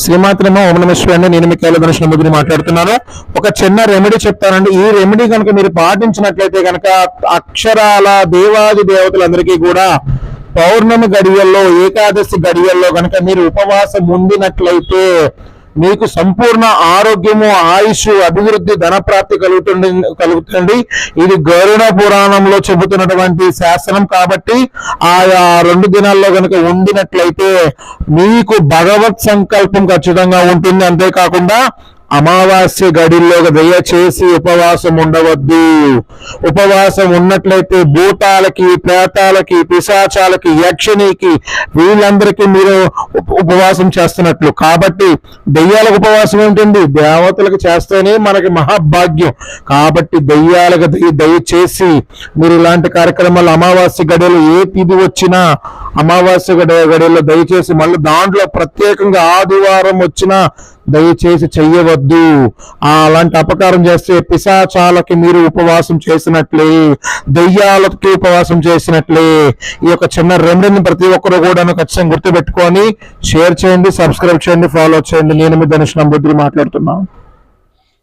శ్రీమాత్రమ ఓం నమః శివాయ అండి. నేను మీ కైలాస నమూదిని మాట్లాడుతున్నాను. ఒక చిన్న రెమెడీ చెప్తానండి. ఈ రెమెడీ కనుక మీరు పాటించినట్లయితే కనుక అక్షరాల దేవాది దేవతలందరికీ కూడా పౌర్ణమి గడియల్లో, ఏకాదశి గడియల్లో కనుక మీరు ఉపవాసం ఉండినట్లయితే మీకు సంపూర్ణ ఆరోగ్యము, ఆయుష్, అభివృద్ధి, ధనప్రాప్తి కలుగుతుంది. ఇది గరుడ పురాణంలో చెబుతున్నటువంటి శాసనం. కాబట్టి ఆయా 2 దినాల్లో కనుక ఉండినట్లయితే మీకు భగవత్ సంకల్పం ఖచ్చితంగా ఉంటుంది. అంతేకాకుండా అమావాస్య గడిలో దయచేసి ఉపవాసం ఉండవద్దు. ఉపవాసం ఉన్నట్లయితే భూతాలకి, ప్రేతాలకి, పిశాచాలకి, యక్షినికి వీళ్ళందరికీ మీరు ఉపవాసం చేస్తున్నట్లు. కాబట్టి దెయ్యాలకు ఉపవాసం ఉంటుంది, దేవతలకు చేస్తేనే మనకి మహాభాగ్యం. కాబట్టి దెయ్యాలకు దయచేసి మీరు ఇలాంటి కార్యక్రమాలు అమావాస్య గడియలు ఏ తిథి వచ్చినా అమావాస్య గడియల్లో దయచేసి, మళ్ళీ దాంట్లో ప్రత్యేకంగా ఆదివారం వచ్చినా దయచేసి చెయ్యవద్దు. అలాంటి అపకారం చేస్తే పిశాచాలకి మీరు ఉపవాసం చేసినట్లే, దెయ్యాలకి ఉపవాసం చేసినట్లే. ఈ యొక్క చిన్న రెమెడీని ప్రతి ఒక్కరు కూడా ఖచ్చితంగా గుర్తుపెట్టుకొని షేర్ చేయండి, సబ్స్క్రైబ్ చేయండి, ఫాలో చేయండి. నేను మీ ధనుష్ నంబూద్రి మాట్లాడుతున్నాను.